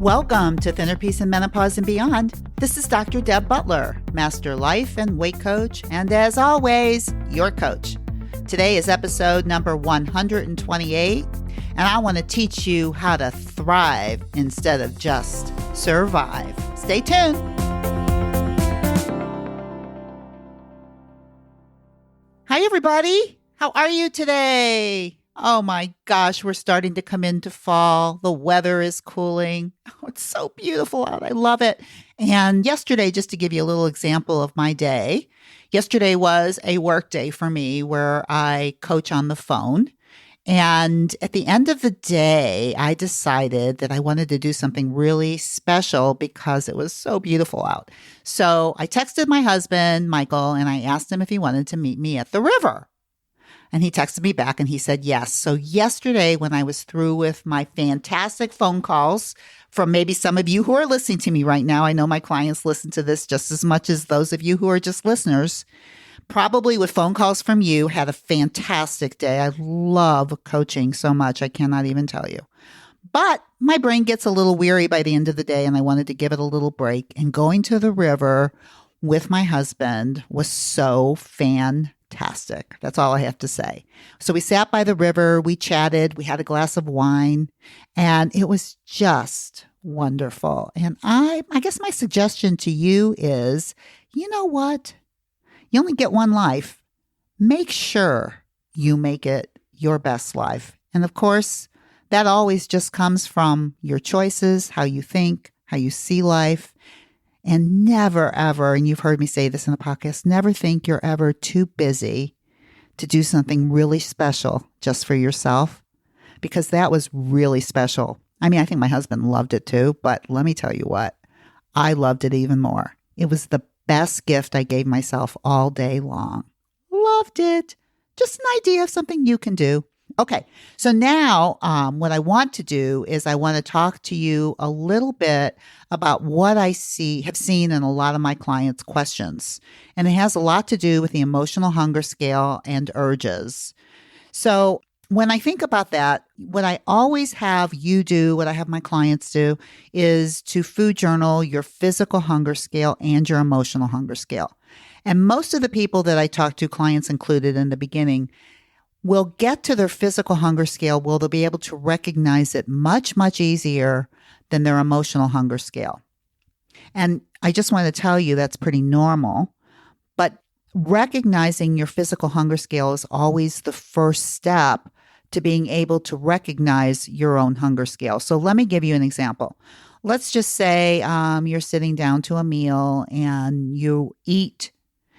Welcome to Thinner Peace and Menopause and Beyond. This is Dr. Deb Butler, Master Life and Weight Coach, and as always, your coach. Today is episode number 128, and I want to teach you how to thrive instead of just survive. Stay tuned. Hi, everybody. How are you today? Oh my gosh, we're starting to come into fall. The weather is cooling. Oh, it's so beautiful out. I love it. And yesterday, just to give you a little example of my day, yesterday was a work day for me where I coach on the phone. And at the end of the day, I decided that I wanted to do something really special because it was so beautiful out. So I texted my husband, Michael, and I asked him if he wanted to meet me at the river. And he texted me back and he said yes. So yesterday, when I was through with my fantastic phone calls from maybe some of you who are listening to me right now, I know my clients listen to this just as much as those of you who are just listeners, probably with phone calls from you, had a fantastic day. I love coaching so much. I cannot even tell you. But my brain gets a little weary by the end of the day and I wanted to give it a little break. And going to the river with my husband was so fantastic. That's all I have to say. So we sat by the river, we chatted, we had a glass of wine, and it was just wonderful. And I guess my suggestion to you is, you know what? You only get one life. Make sure you make it your best life. And of course, that always just comes from your choices, how you think, how you see life. And never, ever, and you've heard me say this in the podcast, never think you're ever too busy to do something really special just for yourself, because that was really special. I mean, I think my husband loved it too, but let me tell you what, I loved it even more. It was the best gift I gave myself all day long. Loved it. Just an idea of something you can do. Okay, so now what I want to do is I want to talk to you a little bit about what I have seen in a lot of my clients' questions. And it has a lot to do with the emotional hunger scale and urges. So when I think about that, what I always have you do, what I have my clients do, is to food journal your physical hunger scale and your emotional hunger scale. And most of the people that I talk to, clients included in the beginning, will get to their physical hunger scale where they'll be able to recognize it much, much easier than their emotional hunger scale. And I just want to tell you that's pretty normal, but recognizing your physical hunger scale is always the first step to being able to recognize your own hunger scale. So let me give you an example. Let's just say you're sitting down to a meal and you eat.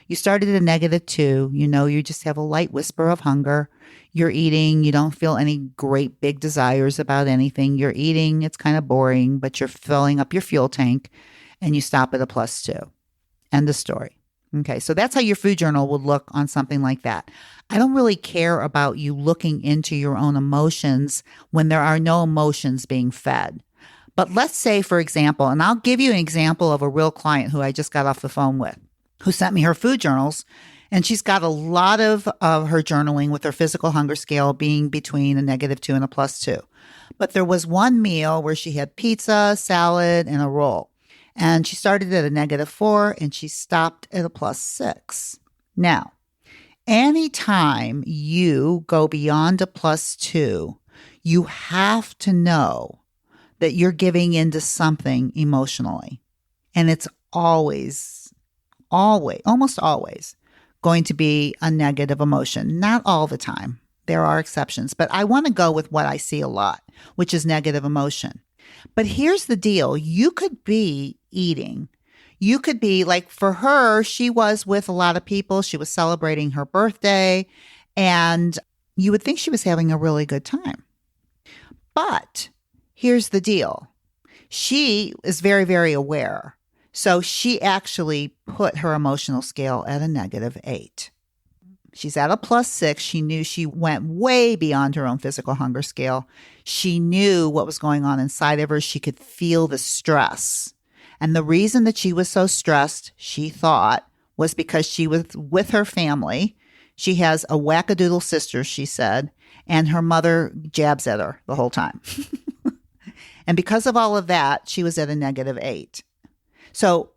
You started at a -2, you just have a light whisper of hunger. You're eating, you don't feel any great big desires about anything. You're eating, it's kind of boring, but you're filling up your fuel tank and you stop at a +2. End of story. Okay, so that's how your food journal would look on something like that. I don't really care about you looking into your own emotions when there are no emotions being fed. But let's say, for example, and I'll give you an example of a real client who I just got off the phone with, who sent me her food journals. And she's got a lot of her journaling with her physical hunger scale being between a -2 and a +2. But there was one meal where she had pizza, salad, and a roll. And she started at a -4 and she stopped at a +6. Now, anytime you go beyond a +2, you have to know that you're giving into something emotionally. And it's almost always going to be a negative emotion. Not all the time. There are exceptions, but I want to go with what I see a lot, which is negative emotion. But here's the deal. You could be eating. You could be like, for her, she was with a lot of people. She was celebrating her birthday, and you would think she was having a really good time. But here's the deal. She is very, very aware. So she actually put her emotional scale at a -8. She's at a +6. She knew she went way beyond her own physical hunger scale. She knew what was going on inside of her. She could feel the stress. And the reason that she was so stressed, she thought, was because she was with her family. She has a wackadoodle sister, she said, and her mother jabs at her the whole time. And because of all of that, she was at a -8. So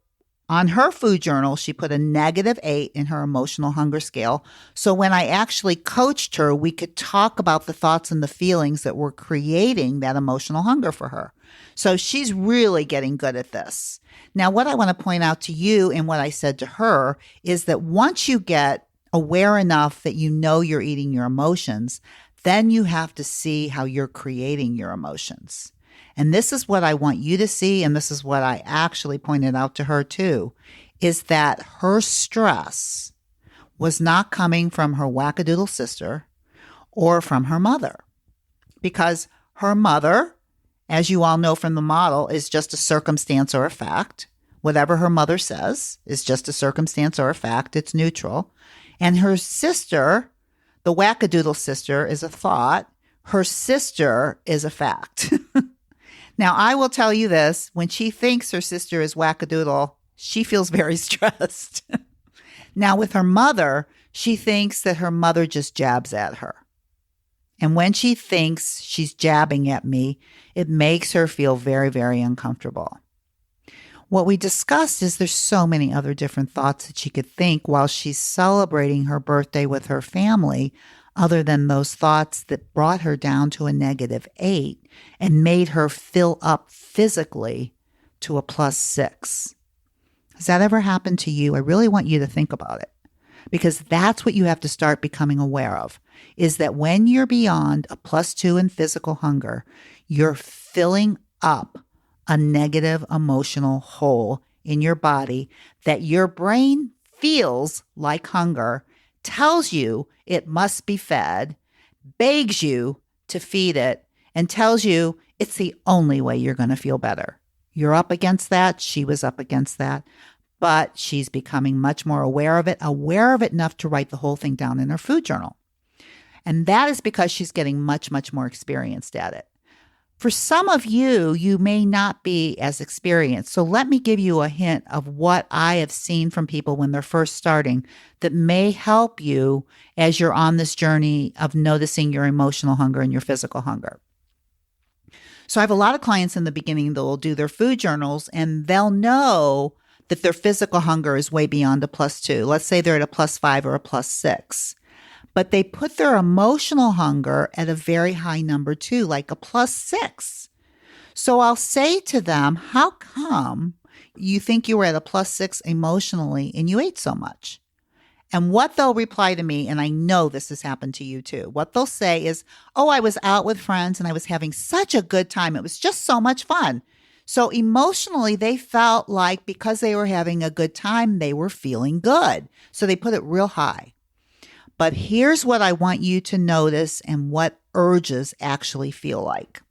on her food journal, she put a -8 in her emotional hunger scale. So when I actually coached her, we could talk about the thoughts and the feelings that were creating that emotional hunger for her. So she's really getting good at this. Now, what I want to point out to you and what I said to her is that once you get aware enough that you know you're eating your emotions, then you have to see how you're creating your emotions. And this is what I want you to see, and this is what I actually pointed out to her too, is that her stress was not coming from her wackadoodle sister or from her mother. Because her mother, as you all know from the model, is just a circumstance or a fact. Whatever her mother says is just a circumstance or a fact. It's neutral. And her sister, the wackadoodle sister, is a thought. Her sister is a fact. Now, I will tell you this, when she thinks her sister is wackadoodle, she feels very stressed. Now, with her mother, she thinks that her mother just jabs at her. And when she thinks she's jabbing at me, it makes her feel very, very uncomfortable. What we discussed is there's so many other different thoughts that she could think while she's celebrating her birthday with her family, other than those thoughts that brought her down to a -8 and made her fill up physically to a +6. Has that ever happened to you? I really want you to think about it, because that's what you have to start becoming aware of, is that when you're beyond a +2 in physical hunger, you're filling up a negative emotional hole in your body that your brain feels like hunger, tells you it must be fed, begs you to feed it, and tells you it's the only way you're going to feel better. You're up against that. She was up against that. But she's becoming much more aware of it enough to write the whole thing down in her food journal. And that is because she's getting much, much more experienced at it. For some of you, you may not be as experienced. So let me give you a hint of what I have seen from people when they're first starting that may help you as you're on this journey of noticing your emotional hunger and your physical hunger. So I have a lot of clients in the beginning that will do their food journals, and they'll know that their physical hunger is way beyond a +2. Let's say they're at a +5 or a +6. But they put their emotional hunger at a very high number too, like a +6. So I'll say to them, how come you think you were at a +6 emotionally and you ate so much? And what they'll reply to me, and I know this has happened to you too, what they'll say is, oh, I was out with friends and I was having such a good time. It was just so much fun. So emotionally, they felt like because they were having a good time, they were feeling good. So they put it real high. But here's what I want you to notice and what urges actually feel like.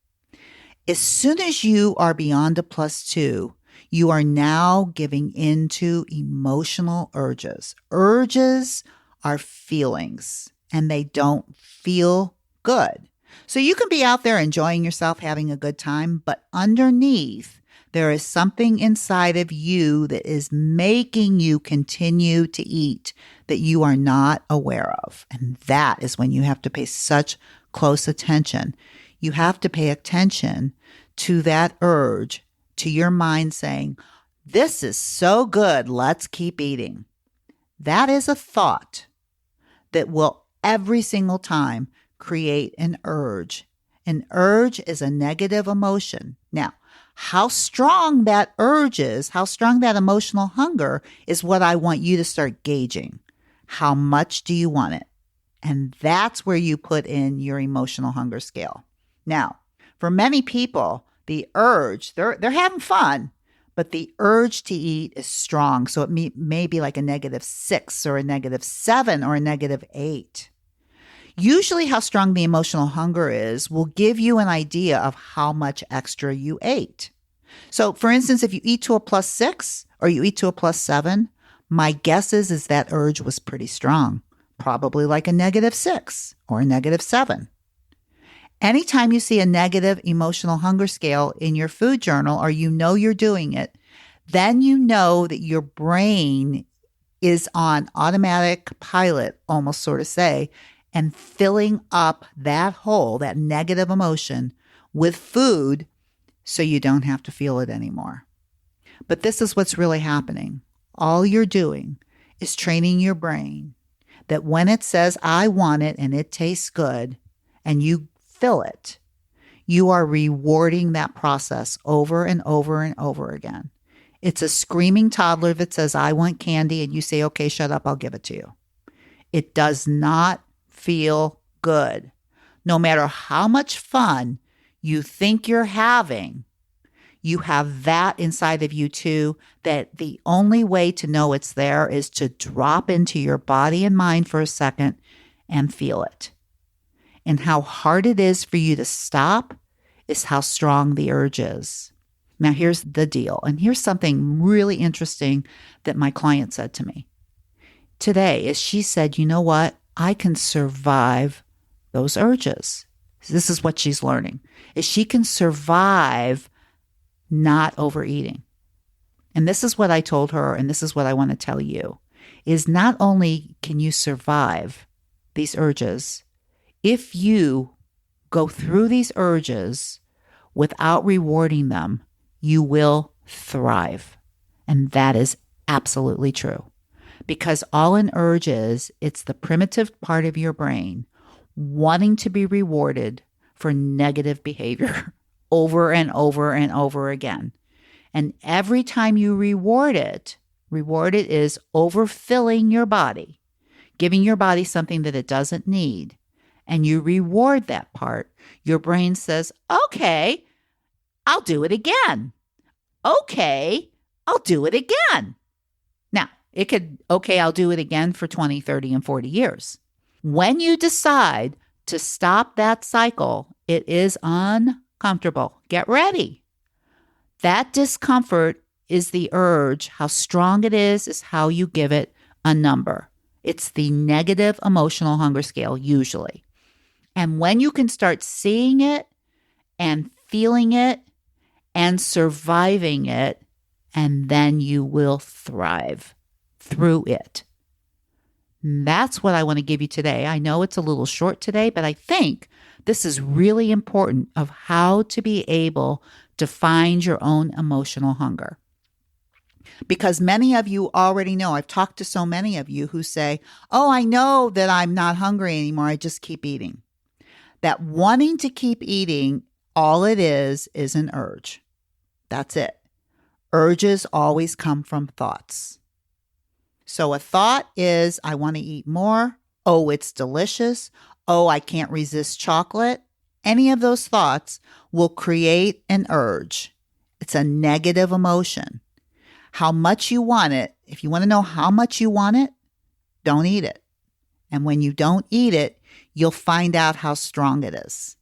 As soon as you are beyond a +2, you are now giving into emotional urges. Urges are feelings, and they don't feel good. So you can be out there enjoying yourself, having a good time, but underneath, there is something inside of you that is making you continue to eat that you are not aware of. And that is when you have to pay such close attention. You have to pay attention to that urge, to your mind saying, this is so good, let's keep eating. That is a thought that will every single time create an urge. An urge is a negative emotion. Now, how strong that urge is, how strong that emotional hunger is what I want you to start gauging. How much do you want it? And that's where you put in your emotional hunger scale. Now, for many people, the urge, they're having fun, but the urge to eat is strong. So it may be like a -6 or a -7 or a -8. Usually how strong the emotional hunger is will give you an idea of how much extra you ate. So for instance, if you eat to a +6 or you eat to a +7, my guess is that urge was pretty strong, probably like a -6 or a -7. Anytime you see a negative emotional hunger scale in your food journal, or you know you're doing it, then you know that your brain is on automatic pilot, almost sort of say, and filling up that hole, that negative emotion, with food so you don't have to feel it anymore. But this is what's really happening. All you're doing is training your brain that when it says, I want it and it tastes good, and you fill it, you are rewarding that process over and over and over again. It's a screaming toddler that says, I want candy, and you say, okay, shut up, I'll give it to you. It does not feel good. No matter how much fun you think you're having, you have that inside of you too, that the only way to know it's there is to drop into your body and mind for a second and feel it. And how hard it is for you to stop is how strong the urge is. Now, here's the deal. And here's something really interesting that my client said to me today is she said, you know what? I can survive those urges. This is what she's learning, is she can survive not overeating. And this is what I told her, and this is what I want to tell you, is not only can you survive these urges, if you go through these urges without rewarding them, you will thrive. And that is absolutely true. Because all an urge is, it's the primitive part of your brain wanting to be rewarded for negative behavior over and over and over again. And every time you reward it is overfilling your body, giving your body something that it doesn't need. And you reward that part, your brain says, okay, I'll do it again. Okay, I'll do it again. Now, it could, okay, I'll do it again for 20, 30, and 40 years. When you decide to stop that cycle, it is uncomfortable. Get ready. That discomfort is the urge. How strong it is how you give it a number. It's the negative emotional hunger scale, usually. And when you can start seeing it and feeling it and surviving it, and then you will thrive through it. That's what I want to give you today. I know it's a little short today, but I think this is really important of how to be able to find your own emotional hunger. Because many of you already know, I've talked to so many of you who say, oh, I know that I'm not hungry anymore. I just keep eating. That wanting to keep eating, all it is an urge. That's it. Urges always come from thoughts. So a thought is, I want to eat more. Oh, it's delicious. Oh, I can't resist chocolate. Any of those thoughts will create an urge. It's a negative emotion. How much you want it, if you want to know how much you want it, don't eat it. And when you don't eat it, you'll find out how strong it is.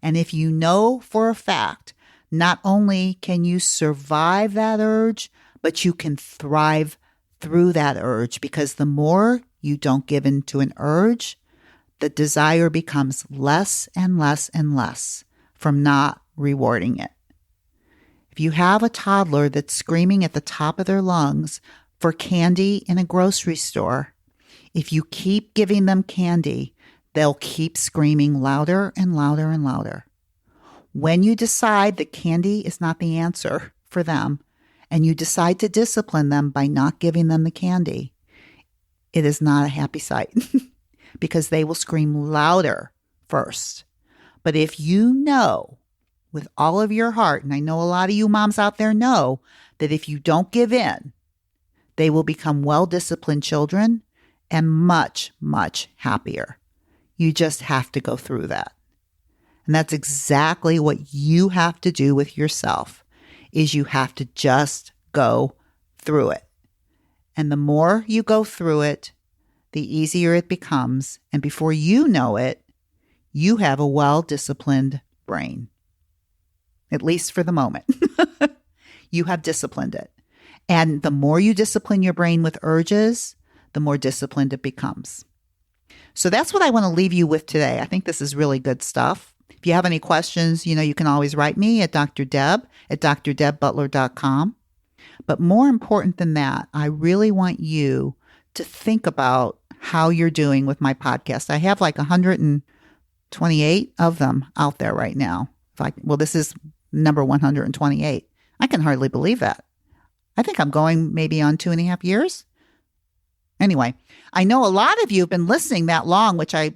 And if you know for a fact, not only can you survive that urge, but you can thrive through that urge, because the more you don't give in to an urge, the desire becomes less and less and less from not rewarding it. If you have a toddler that's screaming at the top of their lungs for candy in a grocery store, if you keep giving them candy, they'll keep screaming louder and louder and louder. When you decide that candy is not the answer for them, and you decide to discipline them by not giving them the candy, it is not a happy sight because they will scream louder first. But if you know with all of your heart, and I know a lot of you moms out there know that if you don't give in, they will become well-disciplined children and much, much happier. You just have to go through that. And that's exactly what you have to do with yourself, is you have to just go through it. And the more you go through it, the easier it becomes. And before you know it, you have a well-disciplined brain. At least for the moment. You have disciplined it. And the more you discipline your brain with urges, the more disciplined it becomes. So that's what I want to leave you with today. I think this is really good stuff. If you have any questions, you can always write me at Dr. Deb at drdebbutler.com. But more important than that, I really want you to think about how you're doing with my podcast. I have like 128 of them out there right now. This is number 128. I can hardly believe that. I think I'm going maybe on 2.5 years. Anyway, I know a lot of you have been listening that long, which I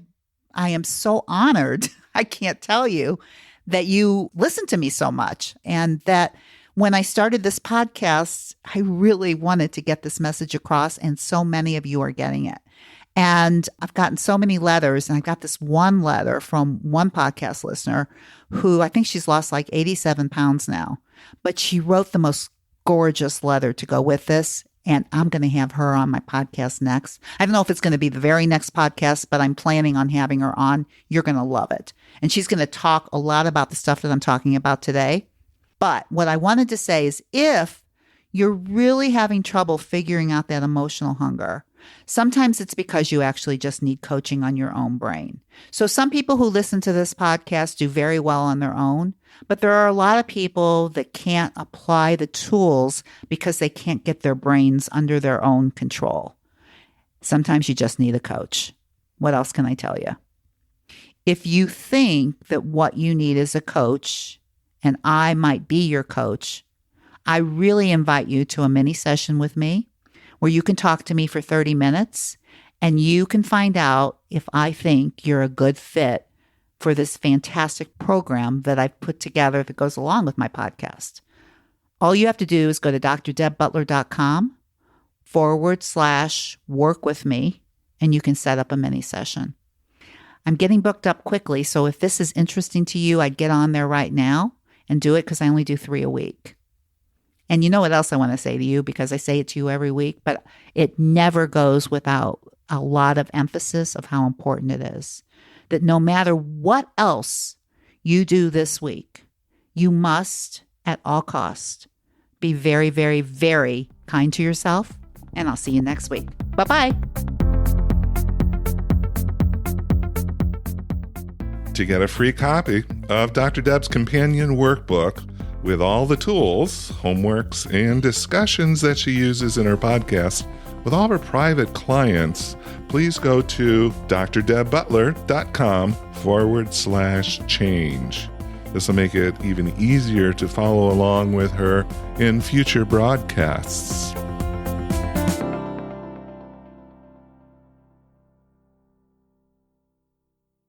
am so honored. I can't tell you that you listen to me so much, and that when I started this podcast, I really wanted to get this message across, and so many of you are getting it. And I've gotten so many letters, and I got this one letter from one podcast listener who I think she's lost like 87 pounds now, but she wrote the most gorgeous letter to go with this. And I'm going to have her on my podcast next. I don't know if it's going to be the very next podcast, but I'm planning on having her on. You're going to love it. And she's going to talk a lot about the stuff that I'm talking about today. But what I wanted to say is, if you're really having trouble figuring out that emotional hunger, sometimes it's because you actually just need coaching on your own brain. So some people who listen to this podcast do very well on their own, but there are a lot of people that can't apply the tools because they can't get their brains under their own control. Sometimes you just need a coach. What else can I tell you? If you think that what you need is a coach, and I might be your coach, I really invite you to a mini session with me where you can talk to me for 30 minutes and you can find out if I think you're a good fit for this fantastic program that I've put together that goes along with my podcast. All you have to do is go to drdebbutler.com/work with me, and you can set up a mini session. I'm getting booked up quickly, so if this is interesting to you, I'd get on there right now and do it, because I only do 3 a week. And you know what else I want to say to you, because I say it to you every week, but it never goes without a lot of emphasis of how important it is. That no matter what else you do this week, you must, at all costs, be very, very, very kind to yourself. And I'll see you next week. Bye-bye. To get a free copy of Dr. Deb's companion workbook with all the tools, homeworks, and discussions that she uses in her podcast with all of her private clients, please go to drdebbutler.com/change. This will make it even easier to follow along with her in future broadcasts.